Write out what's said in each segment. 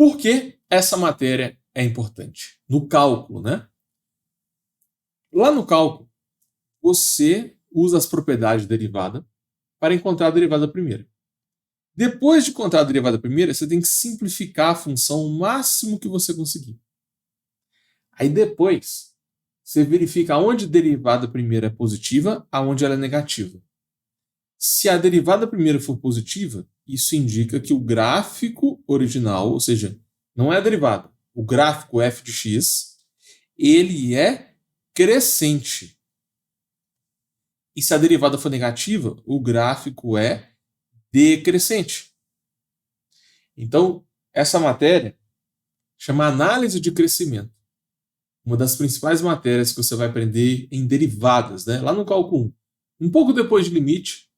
Por que essa matéria é importante? No cálculo, né? Lá no cálculo, você usa as propriedades de derivada para encontrar a derivada primeira. Depois de encontrar a derivada primeira, você tem que simplificar a função o máximo que você conseguir. Aí depois, você verifica onde a derivada primeira é positiva, aonde ela é negativa. Se a derivada primeira for positiva, isso indica que o gráfico original, ou seja, não é a derivada, o gráfico f de x, ele é crescente. E se a derivada for negativa, o gráfico é decrescente. Então, essa matéria chama análise de crescimento. Uma das principais matérias que você vai aprender em derivadas, né? Lá no cálculo 1. Um pouco depois de limite,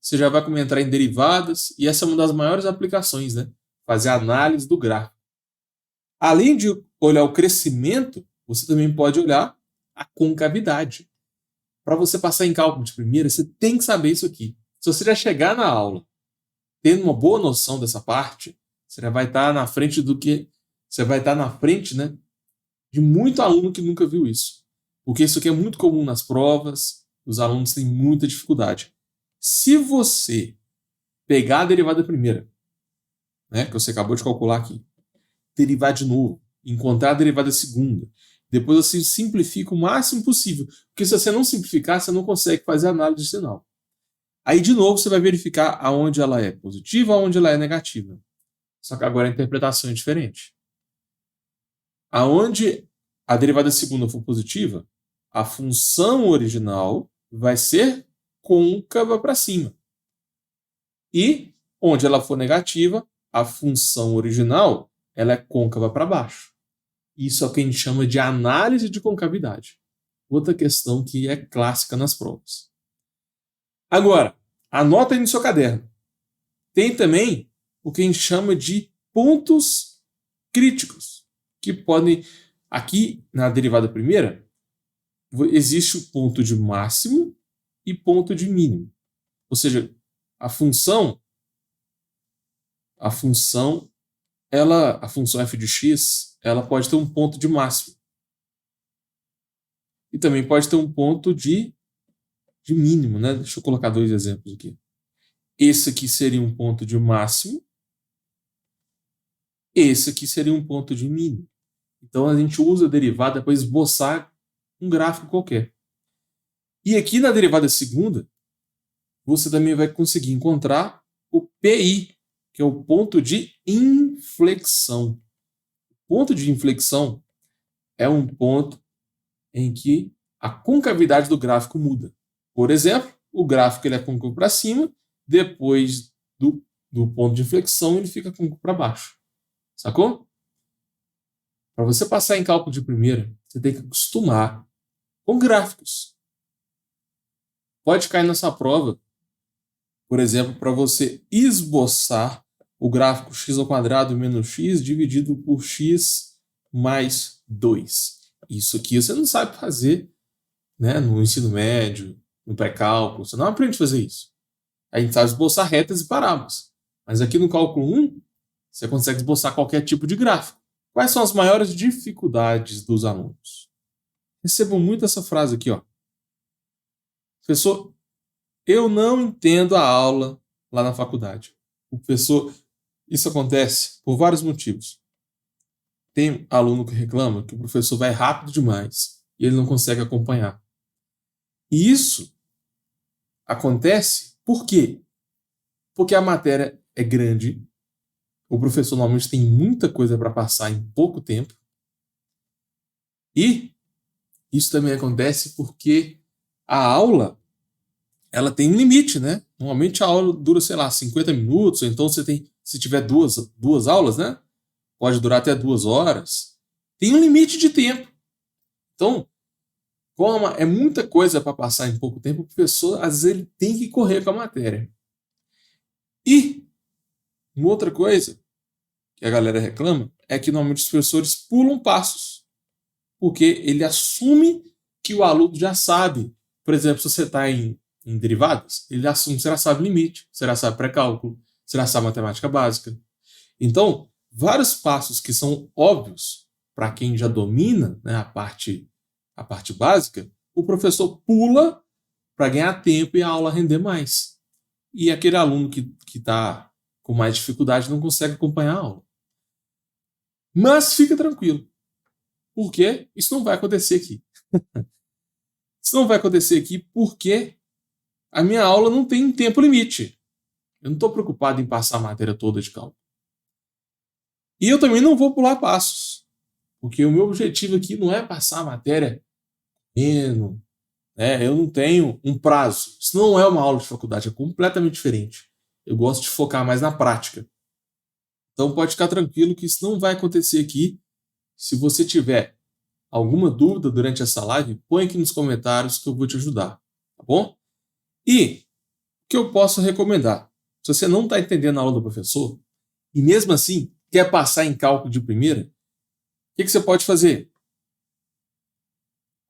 você já vai entrar em derivadas, e essa é uma das maiores aplicações, né? Fazer a análise do gráfico. Além de olhar o crescimento, você também pode olhar a concavidade. Para você passar em cálculo de primeira, você tem que saber isso aqui. Se você já chegar na aula tendo uma boa noção dessa parte, você já vai estar na frente você vai estar na frente, né, de muito aluno que nunca viu isso. Porque isso aqui é muito comum nas provas, os alunos têm muita dificuldade. Se você pegar a derivada primeira, né, que você acabou de calcular aqui, derivar de novo, encontrar a derivada segunda, depois você simplifica o máximo possível, porque se você não simplificar, você não consegue fazer a análise de sinal. Aí, de novo, você vai verificar aonde ela é positiva, aonde ela é negativa. Só que agora a interpretação é diferente. Aonde a derivada segunda for positiva, a função original vai ser côncava para cima. E onde ela for negativa, a função original ela é côncava para baixo. Isso é o que a gente chama de análise de concavidade. Outra questão que é clássica nas provas. Agora, anota aí no seu caderno. Tem também o que a gente chama de pontos críticos, que podem, aqui na derivada primeira, existe o ponto de máximo e ponto de mínimo. Ou seja, a função f de x, ela pode ter um ponto de máximo. E também pode ter um ponto de mínimo, né? Deixa eu colocar dois exemplos aqui. Esse aqui seria um ponto de máximo. Esse aqui seria um ponto de mínimo. Então a gente usa a derivada para esboçar um gráfico qualquer. E aqui na derivada segunda, você também vai conseguir encontrar o PI, que é o ponto de inflexão. O ponto de inflexão é um ponto em que a concavidade do gráfico muda. Por exemplo, o gráfico ele é côncavo para cima, depois do ponto de inflexão ele fica côncavo para baixo. Sacou? Para você passar em cálculo de primeira, você tem que acostumar com gráficos. Pode cair nessa prova, por exemplo, para você esboçar o gráfico x² menos x dividido por x mais 2. Isso aqui você não sabe fazer, né, no ensino médio, no pré-cálculo. Você não aprende a fazer isso. A gente sabe esboçar retas e parábolas. Mas aqui no cálculo 1, você consegue esboçar qualquer tipo de gráfico. Quais são as maiores dificuldades dos alunos? Recebo muito essa frase aqui, ó. Professor, eu não entendo a aula lá na faculdade. O professor, isso acontece por vários motivos. Tem aluno que reclama que o professor vai rápido demais e ele não consegue acompanhar. E isso acontece por quê? Porque a matéria é grande, o professor normalmente tem muita coisa para passar em pouco tempo, e isso também acontece porque a aula ela tem um limite, né? Normalmente a aula dura, 50 minutos, ou então se tiver duas aulas, né? Pode durar até 2 horas. Tem um limite de tempo. Então, como é muita coisa para passar em pouco tempo, o professor, às vezes, ele tem que correr com a matéria. E uma outra coisa que a galera reclama é que normalmente os professores pulam passos, porque ele assume que o aluno já sabe. Por exemplo, se você está em derivadas, ele assume que você já sabe limite, você já sabe pré-cálculo, você já sabe matemática básica. Então, vários passos que são óbvios para quem já domina, né, a parte básica, o professor pula para ganhar tempo e a aula render mais. E aquele aluno que está com mais dificuldade não consegue acompanhar a aula. Mas fica tranquilo, porque isso não vai acontecer aqui. Isso não vai acontecer aqui porque a minha aula não tem tempo limite. Eu não estou preocupado em passar a matéria toda de cálculo. E eu também não vou pular passos, porque o meu objetivo aqui não é passar a matéria correndo, né? Eu não tenho um prazo. Isso não é uma aula de faculdade, é completamente diferente. Eu gosto de focar mais na prática. Então pode ficar tranquilo que isso não vai acontecer aqui. Se você tiver alguma dúvida durante essa live, põe aqui nos comentários que eu vou te ajudar, tá bom? E o que eu posso recomendar? Se você não está entendendo a aula do professor, e mesmo assim quer passar em cálculo de primeira, o que você pode fazer?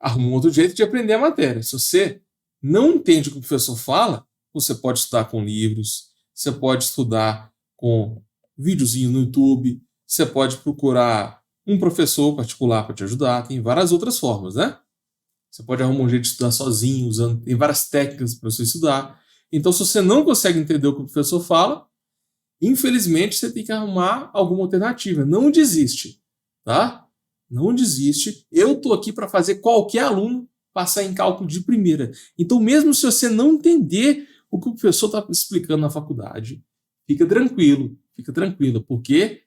Arruma um outro jeito de aprender a matéria. Se você não entende o que o professor fala, você pode estudar com livros, você pode estudar com videozinho no YouTube, você pode procurar um professor particular para te ajudar, tem várias outras formas, né? Você pode arrumar um jeito de estudar sozinho, tem várias técnicas para você estudar. Então, se você não consegue entender o que o professor fala, infelizmente você tem que arrumar alguma alternativa. Não desiste, tá? Não desiste. Eu estou aqui para fazer qualquer aluno passar em cálculo de primeira. Então, mesmo se você não entender o que o professor está explicando na faculdade, fica tranquilo, porque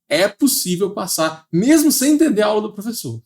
é possível passar, mesmo sem entender a aula do professor.